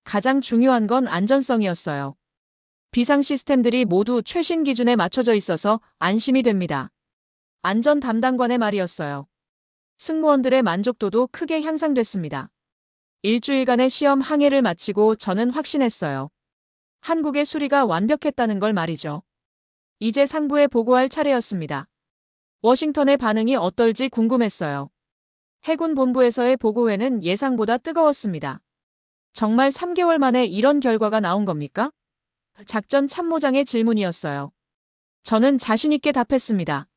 가장 중요한 건 안전성이었어요. 비상 시스템들이 모두 최신 기준에 맞춰져 있어서 안심이 됩니다. 안전 담당관의 말이었어요. 승무원들의 만족도도 크게 향상됐습니다. 일주일간의 시험 항해를 마치고 저는 확신했어요. 한국의 수리가 완벽했다는 걸 말이죠. 이제 상부에 보고할 차례였습니다. 워싱턴의 반응이 어떨지 궁금했어요. 해군 본부에서의 보고회는 예상보다 뜨거웠습니다. 정말 3개월 만에 이런 결과가 나온 겁니까? 작전 참모장의 질문이었어요. 저는 자신있게 답했습니다.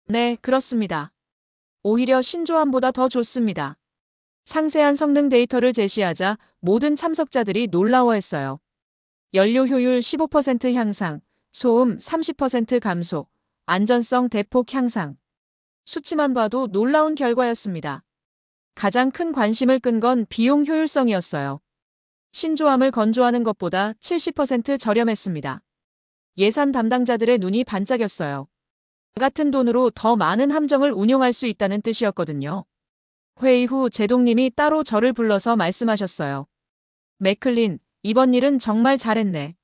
네, 그렇습니다. 오히려 신조함보다 더 좋습니다. 상세한 성능 데이터를 제시하자 모든 참석자들이 놀라워했어요. 연료 효율 15% 향상, 소음 30% 감소, 안전성 대폭 향상. 수치만 봐도 놀라운 결과였습니다. 가장 큰 관심을 끈 건 비용 효율성이었어요. 신조함을 건조하는 것보다 70% 저렴했습니다. 예산 담당자들의 눈이 반짝였어요. 같은 돈으로 더 많은 함정을 운용할 수 있다는 뜻이었거든요. 회의 후 제동님이 따로 저를 불러서 말씀하셨어요. 맥클린, 이번 일은 정말 잘했네.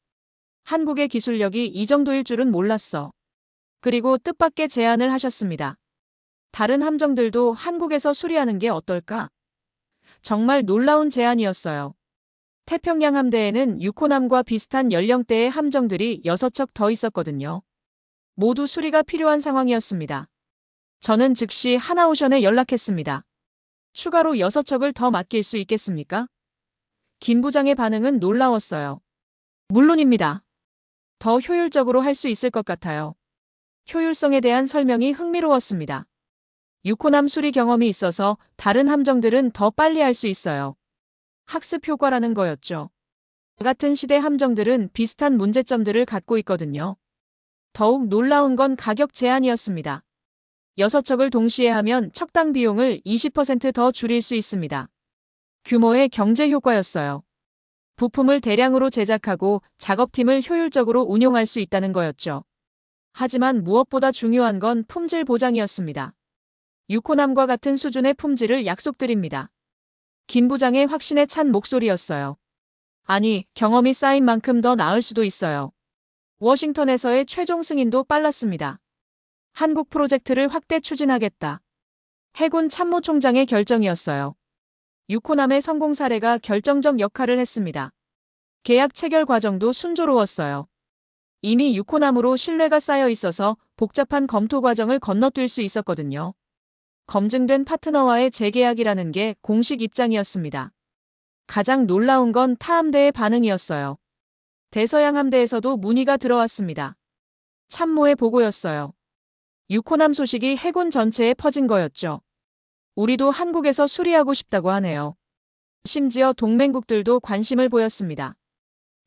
한국의 기술력이 이 정도일 줄은 몰랐어. 그리고 뜻밖의 제안을 하셨습니다. 다른 함정들도 한국에서 수리하는 게 어떨까? 정말 놀라운 제안이었어요. 태평양 함대에는 유코남과 비슷한 연령대의 함정들이 6척 더 있었거든요. 모두 수리가 필요한 상황이었습니다. 저는 즉시 하나오션에 연락했습니다. 추가로 6척을 더 맡길 수 있겠습니까? 김 부장의 반응은 놀라웠어요. 물론입니다. 더 효율적으로 할 수 있을 것 같아요. 효율성에 대한 설명이 흥미로웠습니다. 유코남 수리 경험이 있어서 다른 함정들은 더 빨리 할 수 있어요. 학습 효과라는 거였죠. 같은 시대 함정들은 비슷한 문제점들을 갖고 있거든요. 더욱 놀라운 건 가격 제한이었습니다. 6척을 동시에 하면 척당 비용을 20% 더 줄일 수 있습니다. 규모의 경제 효과였어요. 부품을 대량으로 제작하고 작업팀을 효율적으로 운용할 수 있다는 거였죠. 하지만 무엇보다 중요한 건 품질 보장이었습니다. 유코남과 같은 수준의 품질을 약속드립니다. 김 부장의 확신에 찬 목소리였어요. 아니, 경험이 쌓인 만큼 더 나을 수도 있어요. 워싱턴에서의 최종 승인도 빨랐습니다. 한국 프로젝트를 확대 추진하겠다. 해군 참모총장의 결정이었어요. 유코남의 성공 사례가 결정적 역할을 했습니다. 계약 체결 과정도 순조로웠어요. 이미 유코남으로 신뢰가 쌓여 있어서 복잡한 검토 과정을 건너뛸 수 있었거든요. 검증된 파트너와의 재계약이라는 게 공식 입장이었습니다. 가장 놀라운 건 타함대의 반응이었어요. 대서양 함대에서도 문의가 들어왔습니다. 참모의 보고였어요. 유코남 소식이 해군 전체에 퍼진 거였죠. 우리도 한국에서 수리하고 싶다고 하네요. 심지어 동맹국들도 관심을 보였습니다.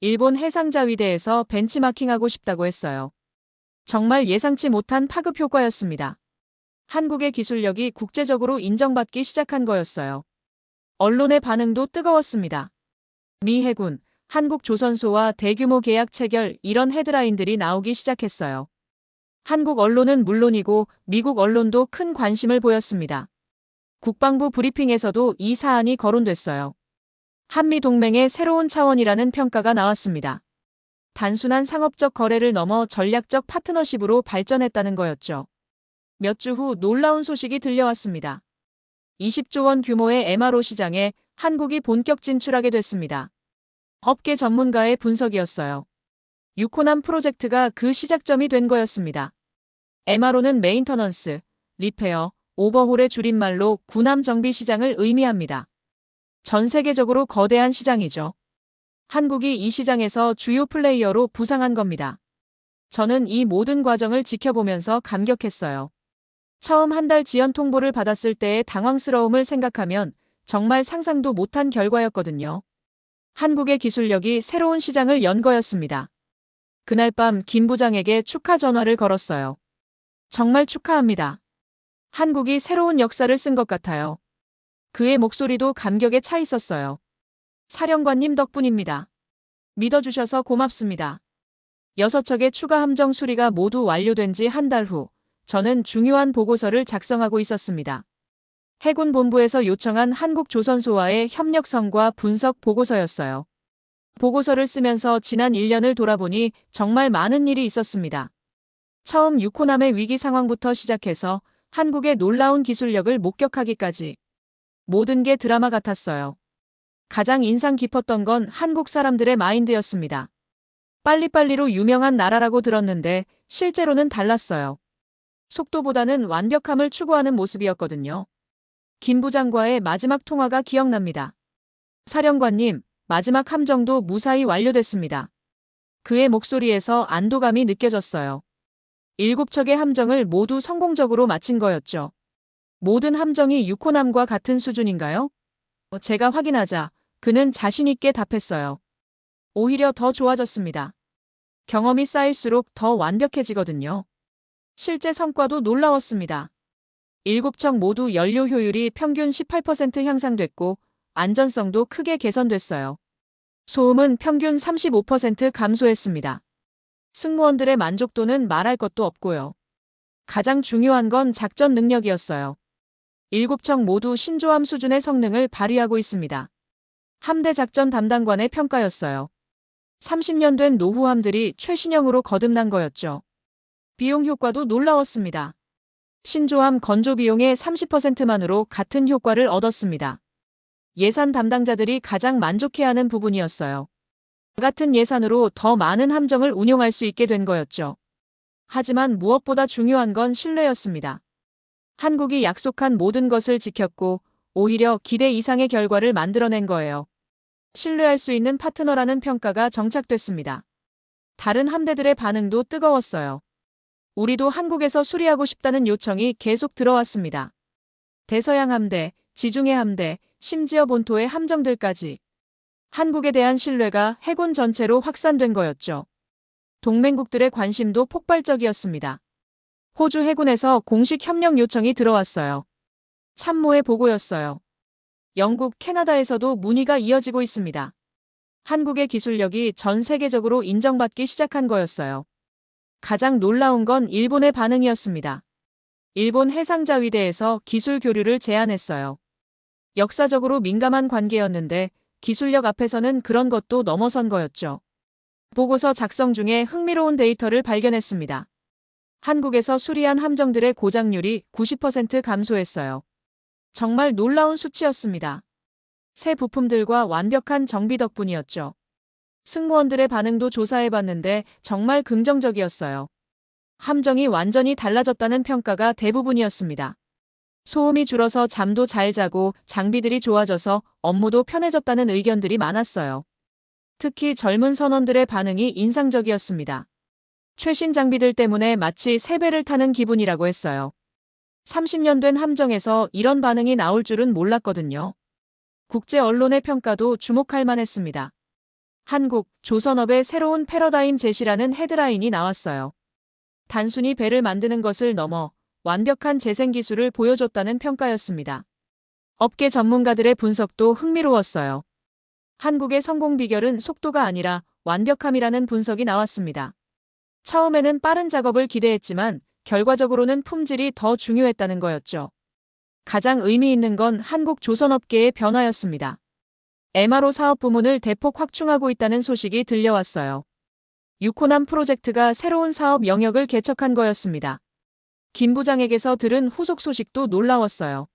일본 해상자위대에서 벤치마킹하고 싶다고 했어요. 정말 예상치 못한 파급 효과였습니다. 한국의 기술력이 국제적으로 인정받기 시작한 거였어요. 언론의 반응도 뜨거웠습니다. 미 해군, 한국 조선소와 대규모 계약 체결 이런 헤드라인들이 나오기 시작했어요. 한국 언론은 물론이고 미국 언론도 큰 관심을 보였습니다. 국방부 브리핑에서도 이 사안이 거론됐어요. 한미 동맹의 새로운 차원이라는 평가가 나왔습니다. 단순한 상업적 거래를 넘어 전략적 파트너십으로 발전했다는 거였죠. 몇 주 후 놀라운 소식이 들려왔습니다. 20조 원 규모의 MRO 시장에 한국이 본격 진출하게 됐습니다. 업계 전문가의 분석이었어요. 유코남 프로젝트가 그 시작점이 된 거였습니다. MRO는 메인터넌스, 리페어, 오버홀의 줄임말로 군함 정비 시장을 의미합니다. 전 세계적으로 거대한 시장이죠. 한국이 이 시장에서 주요 플레이어로 부상한 겁니다. 저는 이 모든 과정을 지켜보면서 감격했어요. 처음 한 달 지연 통보를 받았을 때의 당황스러움을 생각하면 정말 상상도 못한 결과였거든요. 한국의 기술력이 새로운 시장을 연 거였습니다. 그날 밤 김 부장에게 축하 전화를 걸었어요. 정말 축하합니다. 한국이 새로운 역사를 쓴 것 같아요. 그의 목소리도 감격에 차 있었어요. 사령관님 덕분입니다. 믿어주셔서 고맙습니다. 6척의 추가 함정 수리가 모두 완료된 지 한 달 후, 저는 중요한 보고서를 작성하고 있었습니다. 해군 본부에서 요청한 한국조선소와의 협력성과 분석 보고서였어요. 보고서를 쓰면서 지난 1년을 돌아보니 정말 많은 일이 있었습니다. 처음 육호남의 위기 상황부터 시작해서 한국의 놀라운 기술력을 목격하기까지 모든 게 드라마 같았어요. 가장 인상 깊었던 건 한국 사람들의 마인드였습니다. 빨리빨리로 유명한 나라라고 들었는데 실제로는 달랐어요. 속도보다는 완벽함을 추구하는 모습이었거든요. 김 부장과의 마지막 통화가 기억납니다. 사령관님, 마지막 함정도 무사히 완료됐습니다. 그의 목소리에서 안도감이 느껴졌어요. 7척의 함정을 모두 성공적으로 마친 거였죠. 모든 함정이 육호남과 같은 수준인가요? 제가 확인하자 그는 자신있게 답했어요. 오히려 더 좋아졌습니다. 경험이 쌓일수록 더 완벽해지거든요. 실제 성과도 놀라웠습니다. 7척 모두 연료 효율이 평균 18% 향상됐고 안전성도 크게 개선됐어요. 소음은 평균 35% 감소했습니다. 승무원들의 만족도는 말할 것도 없고요. 가장 중요한 건 작전 능력이었어요. 7척 모두 신조함 수준의 성능을 발휘하고 있습니다. 함대 작전 담당관의 평가였어요. 30년 된 노후함들이 최신형으로 거듭난 거였죠. 비용 효과도 놀라웠습니다. 신조함 건조 비용의 30%만으로 같은 효과를 얻었습니다. 예산 담당자들이 가장 만족해하는 부분이었어요. 같은 예산으로 더 많은 함정을 운용할 수 있게 된 거였죠. 하지만 무엇보다 중요한 건 신뢰였습니다. 한국이 약속한 모든 것을 지켰고 오히려 기대 이상의 결과를 만들어낸 거예요. 신뢰할 수 있는 파트너라는 평가가 정착됐습니다. 다른 함대들의 반응도 뜨거웠어요. 우리도 한국에서 수리하고 싶다는 요청이 계속 들어왔습니다. 대서양 함대, 지중해 함대, 심지어 본토의 함정들까지. 한국에 대한 신뢰가 해군 전체로 확산된 거였죠. 동맹국들의 관심도 폭발적이었습니다. 호주 해군에서 공식 협력 요청이 들어왔어요. 참모의 보고였어요. 영국, 캐나다에서도 문의가 이어지고 있습니다. 한국의 기술력이 전 세계적으로 인정받기 시작한 거였어요. 가장 놀라운 건 일본의 반응이었습니다. 일본 해상자위대에서 기술 교류를 제안했어요. 역사적으로 민감한 관계였는데 기술력 앞에서는 그런 것도 넘어선 거였죠. 보고서 작성 중에 흥미로운 데이터를 발견했습니다. 한국에서 수리한 함정들의 고장률이 90% 감소했어요. 정말 놀라운 수치였습니다. 새 부품들과 완벽한 정비 덕분이었죠. 승무원들의 반응도 조사해봤는데 정말 긍정적이었어요. 함정이 완전히 달라졌다는 평가가 대부분이었습니다. 소음이 줄어서 잠도 잘 자고 장비들이 좋아져서 업무도 편해졌다는 의견들이 많았어요. 특히 젊은 선원들의 반응이 인상적이었습니다. 최신 장비들 때문에 마치 새 배를 타는 기분이라고 했어요. 30년 된 함정에서 이런 반응이 나올 줄은 몰랐거든요. 국제 언론의 평가도 주목할 만했습니다. 한국, 조선업의 새로운 패러다임 제시라는 헤드라인이 나왔어요. 단순히 배를 만드는 것을 넘어 완벽한 재생 기술을 보여줬다는 평가였습니다. 업계 전문가들의 분석도 흥미로웠어요. 한국의 성공 비결은 속도가 아니라 완벽함이라는 분석이 나왔습니다. 처음에는 빠른 작업을 기대했지만 결과적으로는 품질이 더 중요했다는 거였죠. 가장 의미 있는 건 한국 조선업계의 변화였습니다. MRO 사업 부문을 대폭 확충하고 있다는 소식이 들려왔어요. 육호남 프로젝트가 새로운 사업 영역을 개척한 거였습니다. 김 부장에게서 들은 후속 소식도 놀라웠어요.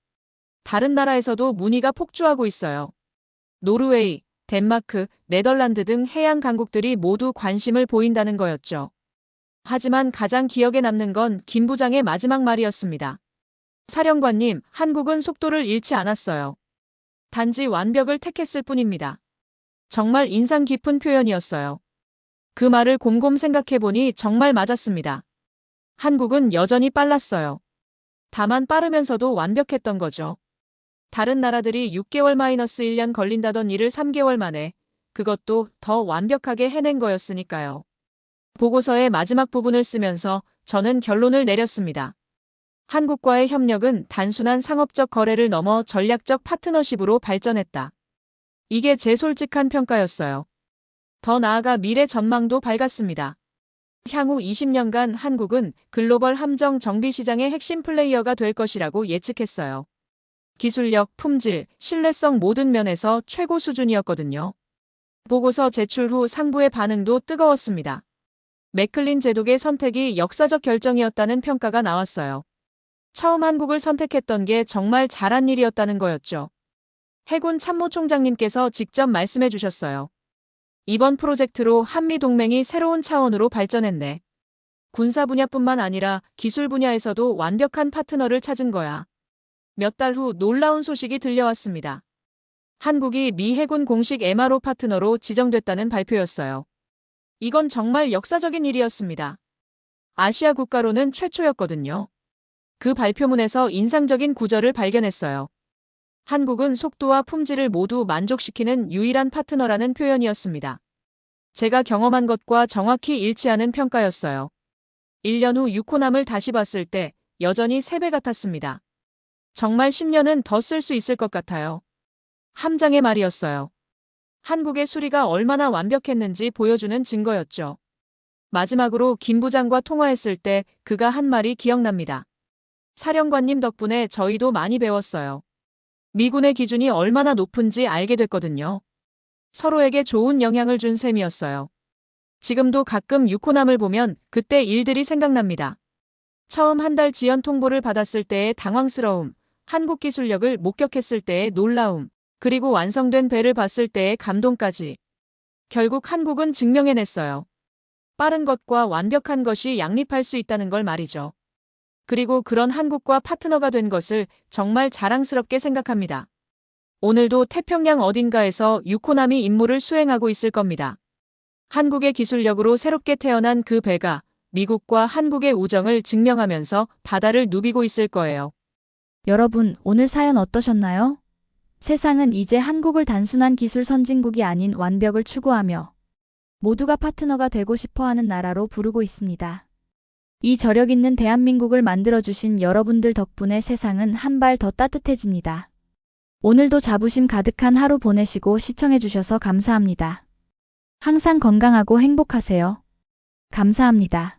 다른 나라에서도 문의가 폭주하고 있어요. 노르웨이, 덴마크, 네덜란드 등 해양 강국들이 모두 관심을 보인다는 거였죠. 하지만 가장 기억에 남는 건 김 부장의 마지막 말이었습니다. 사령관님, 한국은 속도를 잃지 않았어요. 단지 완벽을 택했을 뿐입니다. 정말 인상 깊은 표현이었어요. 그 말을 곰곰 생각해보니 정말 맞았습니다. 한국은 여전히 빨랐어요. 다만 빠르면서도 완벽했던 거죠. 다른 나라들이 6개월-1년 걸린다던 일을 3개월 만에, 그것도 더 완벽하게 해낸 거였으니까요. 보고서의 마지막 부분을 쓰면서 저는 결론을 내렸습니다. 한국과의 협력은 단순한 상업적 거래를 넘어 전략적 파트너십으로 발전했다. 이게 제 솔직한 평가였어요. 더 나아가 미래 전망도 밝았습니다. 향후 20년간 한국은 글로벌 함정 정비 시장의 핵심 플레이어가 될 것이라고 예측했어요. 기술력, 품질, 신뢰성 모든 면에서 최고 수준이었거든요. 보고서 제출 후 상부의 반응도 뜨거웠습니다. 맥클린 제독의 선택이 역사적 결정이었다는 평가가 나왔어요. 처음 한국을 선택했던 게 정말 잘한 일이었다는 거였죠. 해군 참모총장님께서 직접 말씀해 주셨어요. 이번 프로젝트로 한미동맹이 새로운 차원으로 발전했네. 군사 분야뿐만 아니라 기술 분야에서도 완벽한 파트너를 찾은 거야. 몇 달 후 놀라운 소식이 들려왔습니다. 한국이 미 해군 공식 MRO 파트너로 지정됐다는 발표였어요. 이건 정말 역사적인 일이었습니다. 아시아 국가로는 최초였거든요. 그 발표문에서 인상적인 구절을 발견했어요. 한국은 속도와 품질을 모두 만족시키는 유일한 파트너라는 표현이었습니다. 제가 경험한 것과 정확히 일치하는 평가였어요. 1년 후 6호남을 다시 봤을 때 여전히 3배 같았습니다. 정말 10년은 더 쓸 수 있을 것 같아요. 함장의 말이었어요. 한국의 수리가 얼마나 완벽했는지 보여주는 증거였죠. 마지막으로 김 부장과 통화했을 때 그가 한 말이 기억납니다. 사령관님 덕분에 저희도 많이 배웠어요. 미군의 기준이 얼마나 높은지 알게 됐거든요. 서로에게 좋은 영향을 준 셈이었어요. 지금도 가끔 6호남을 보면 그때 일들이 생각납니다. 처음 한 달 지연 통보를 받았을 때의 당황스러움, 한국 기술력을 목격했을 때의 놀라움, 그리고 완성된 배를 봤을 때의 감동까지. 결국 한국은 증명해냈어요. 빠른 것과 완벽한 것이 양립할 수 있다는 걸 말이죠. 그리고 그런 한국과 파트너가 된 것을 정말 자랑스럽게 생각합니다. 오늘도 태평양 어딘가에서 6호남이 임무를 수행하고 있을 겁니다. 한국의 기술력으로 새롭게 태어난 그 배가 미국과 한국의 우정을 증명하면서 바다를 누비고 있을 거예요. 여러분, 오늘 사연 어떠셨나요? 세상은 이제 한국을 단순한 기술 선진국이 아닌 완벽을 추구하며 모두가 파트너가 되고 싶어하는 나라로 부르고 있습니다. 이 저력 있는 대한민국을 만들어주신 여러분들 덕분에 세상은 한 발 더 따뜻해집니다. 오늘도 자부심 가득한 하루 보내시고 시청해주셔서 감사합니다. 항상 건강하고 행복하세요. 감사합니다.